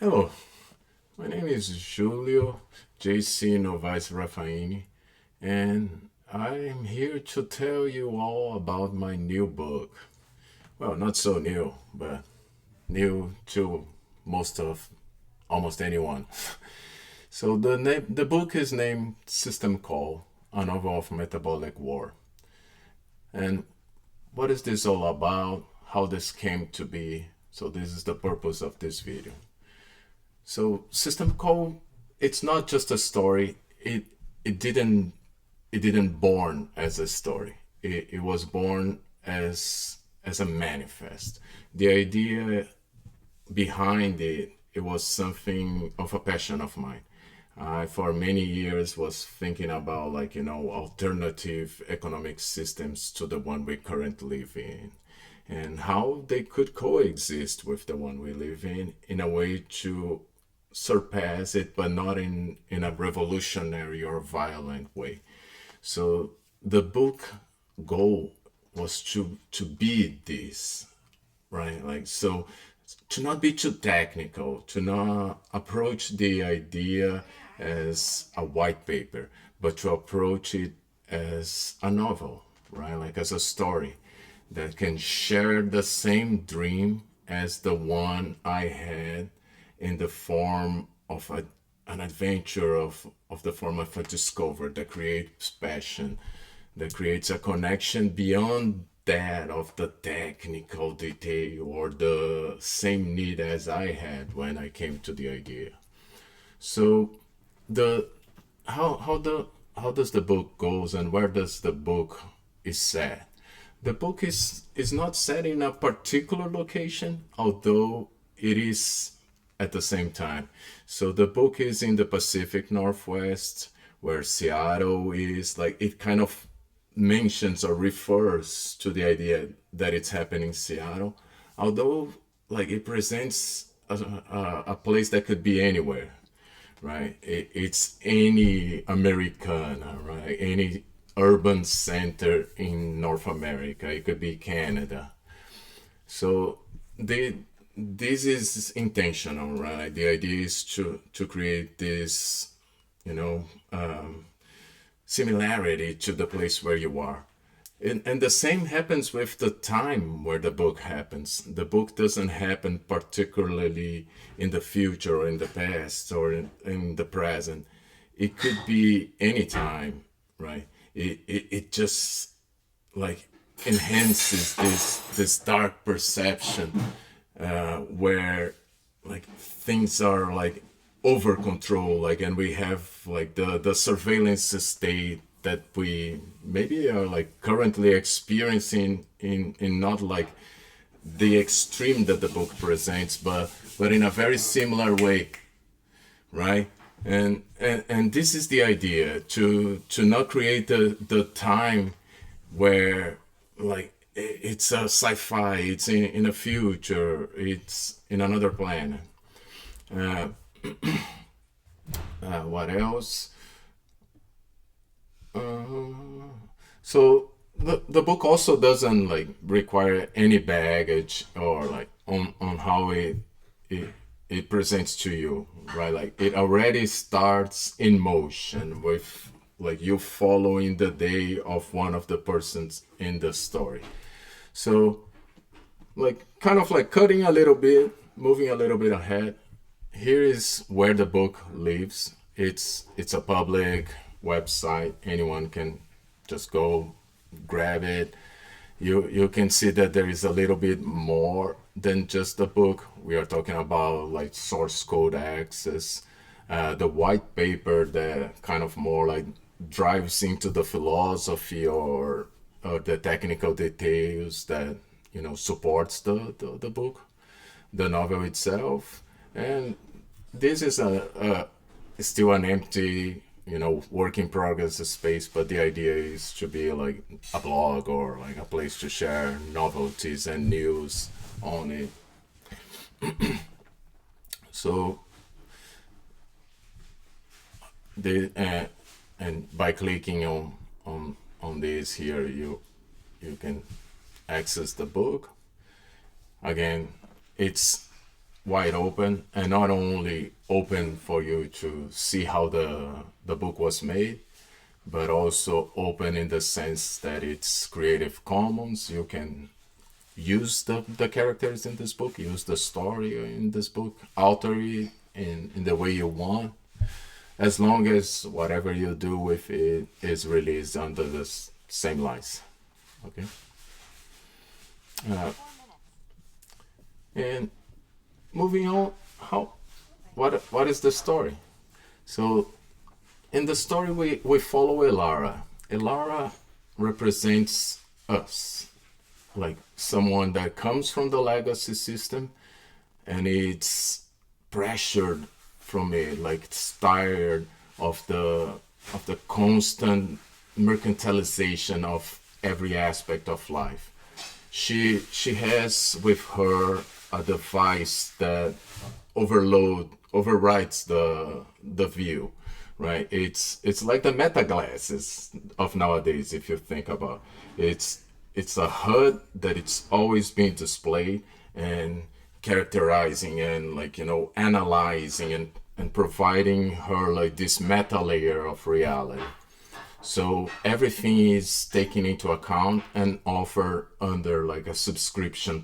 Hello, my name is Julio JC Novaes Raffaini, and I'm here to tell you all about my new book. Well, not so new, but new to most of almost anyone. So the book is named System Call: A Novel of Metabolic War. And what is this all about? How this came to be? So this is the purpose of this video. So System Call, it's not just a story. It didn't it didn't born as a story. It was born as a manifest. The idea behind it was something of a passion of mine. I for many years was thinking about alternative economic systems to the one we currently live in, and how they could coexist with the one we live in a way to surpass it, but not in a revolutionary or violent way. So the book goal was to be this, right? Like, so to not be too technical, to not approach the idea as a white paper, but to approach it as a novel, right? Like as a story that can share the same dream as the one I had, in the form of an adventure, of the form of a discovery that creates passion, that creates a connection beyond that of the technical detail or the same need as I had when I came to the idea. So the how does the book goes, and where does the book is set? The book is not set in a particular location, although it is at the same time. So the book is in the Pacific Northwest, where Seattle is. Like, it kind of mentions or refers to the idea that it's happening in Seattle, although like it presents a place that could be anywhere, right? It's any Americana, right? Any urban center in North America. It could be Canada. So the this is intentional, right? The idea is to create this, you know, similarity to the place where you are. And the same happens with the time where the book happens. The book doesn't happen particularly in the future or in the past or in the present. It could be any time, right? It just like enhances this dark perception, where like things are like over control, like, and we have like the surveillance state that we maybe are like currently experiencing in not like the extreme that the book presents, but in a very similar way, right? And this is the idea, to not create the time where like it's a sci-fi, it's in a future, it's in another planet. uh, what else? So the book also doesn't like require any baggage or like on how it it presents to you, right? Like, it already starts in motion with like you following the day of one of the persons in the story. So like kind of like cutting a little bit, moving a little bit ahead. Here is where the book lives. It's a public website. Anyone can just go grab it. You can see that there is a little bit more than just the book. We are talking about like source code access, the white paper that kind of more like drives into the philosophy or the technical details that supports the book, the novel itself. And this is still an empty, work in progress space, but the idea is to be like a blog or like a place to share novelties and news on it. So the and by clicking on this here, you can access the book. Again, it's wide open, and not only open for you to see how the book was made, but also open in the sense that it's Creative Commons. You can use the characters in this book, use the story in this book, alter it in the way you want, as long as whatever you do with it is released under the same lines. Okay. Uh, and moving on, how what is the story? So in the story we follow Elara. Elara represents us, like someone that comes from the legacy system and it's pressured from it, like it's tired of the constant mercantilization of every aspect of life. She has with her a device that overrides the view, right? It's like the meta glasses of nowadays. If you think about it's a HUD that it's always being displayed and characterizing and, like, analyzing and providing her like this meta layer of reality. So everything is taken into account and offered under like a subscription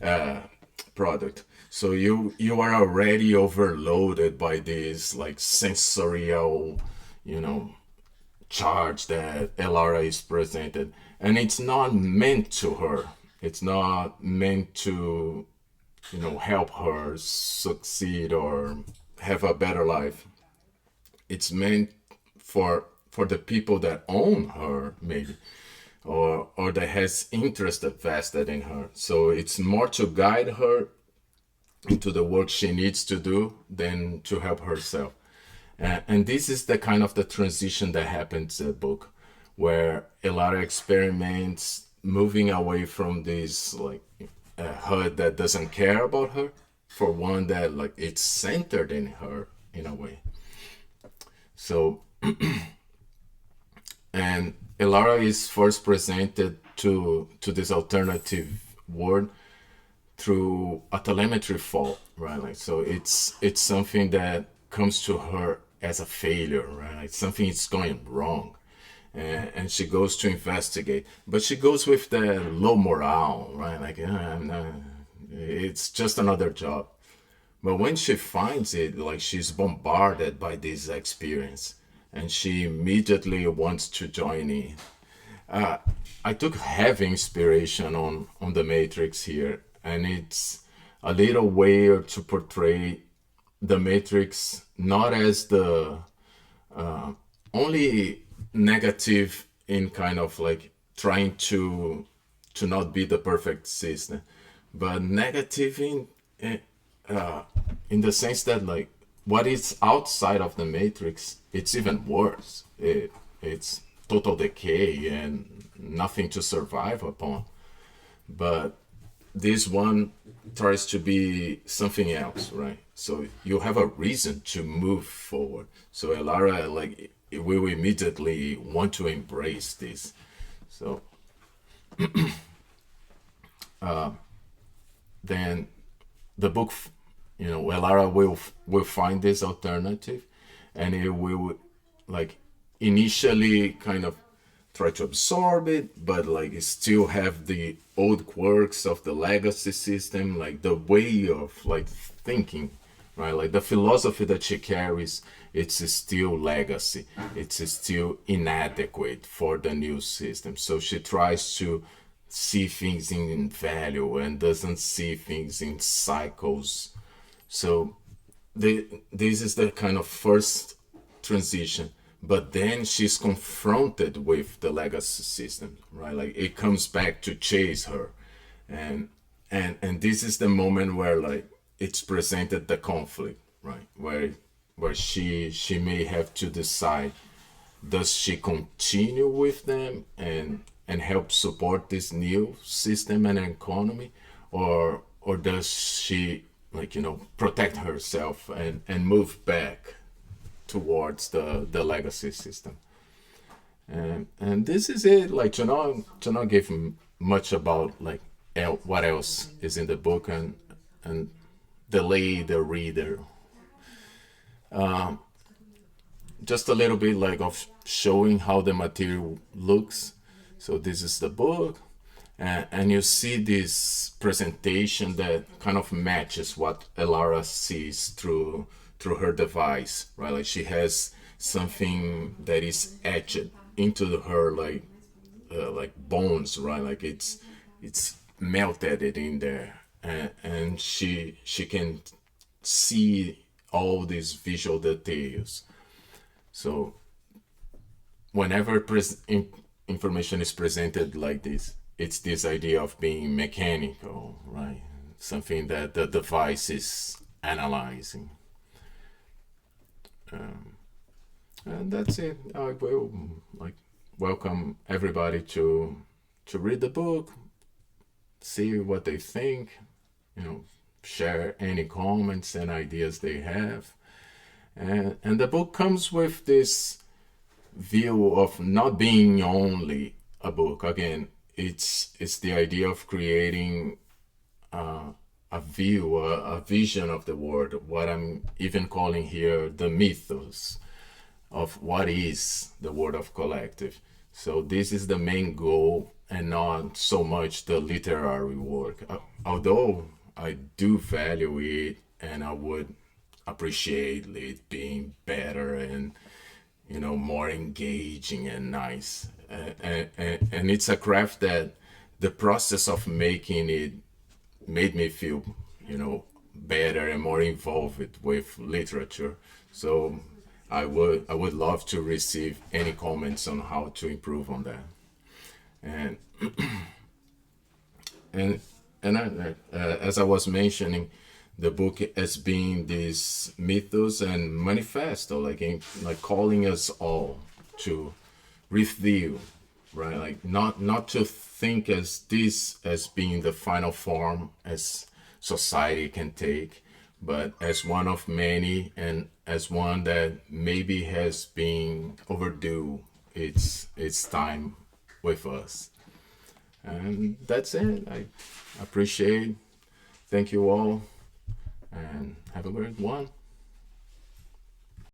uh, product. So you are already overloaded by this like sensorial, you know, charge that Elara is presented, and it's not meant to her. It's not meant to, help her succeed or have a better life. It's meant for the people that own her, maybe, or that has interest vested in her. So it's more to guide her into the work she needs to do than to help herself. And this is the kind of the transition that happens in the book, where Elara experiments moving away from this like HUD that doesn't care about her, for one that like it's centered in her in a way. So and Elara is first presented to this alternative world through a telemetry fault, right? Like, so it's something that comes to her as a failure, right? Like something is going wrong, and she goes to investigate, but she goes with the low morale, right? Like, it's just another job. But when she finds it, like she's bombarded by this experience, and she immediately wants to join in. uh, I took heavy inspiration on the Matrix here, and it's a little way to portray the Matrix not as the only negative in kind of like trying to not be the perfect system, but negative uh, in the sense that like what is outside of the Matrix, it's even worse. It's total decay and nothing to survive upon. But this one tries to be something else, right? So you have a reason to move forward. So Elara, like, will immediately want to embrace this. So then the book, Elara will find this alternative, and it will like initially kind of try to absorb it, but like it still have the old quirks of the legacy system, like the way of like thinking, right? Like the philosophy that she carries, it's still legacy. It's still inadequate for the new system. So she tries to see things in value and doesn't see things in cycles. So this is the kind of first transition, but then she's confronted with the legacy system, right? Like it comes back to chase her, and and this is the moment where like it's presented the conflict, right? Where she may have to decide, does she continue with them and help support this new system and economy, or does she, like, protect herself and move back towards the legacy system? And this is it. Like, to not give much about like what else is in the book, and delay the reader. Just a little bit like of showing how the material looks. So this is the book, and you see this presentation that kind of matches what Elara sees through her device, right? Like she has something that is etched into her like bones, right? Like it's melted it in there, and she can see all these visual details. So whenever information is presented like this, it's this idea of being mechanical, right? Something that the device is analyzing. And that's it. I will like welcome everybody to read the book, see what they think, you know, share any comments and ideas they have. And the book comes with this view of not being only a book. Again, it's the idea of creating a view, a vision of the world, what I'm even calling here the mythos of what is the world of collective. So this is the main goal and not so much the literary work. Although I do value it and I would appreciate it being better and more engaging and nice. And it's a craft that the process of making it made me feel better and more involved with literature. So I would love to receive any comments on how to improve on that. And and as I was mentioning, the book as being this mythos and manifesto, like calling us all to review, right? Like not to think as this as being the final form as society can take, but as one of many and as one that maybe has been overdue its time with us. And that's it. I appreciate. Thank you all and have a great one.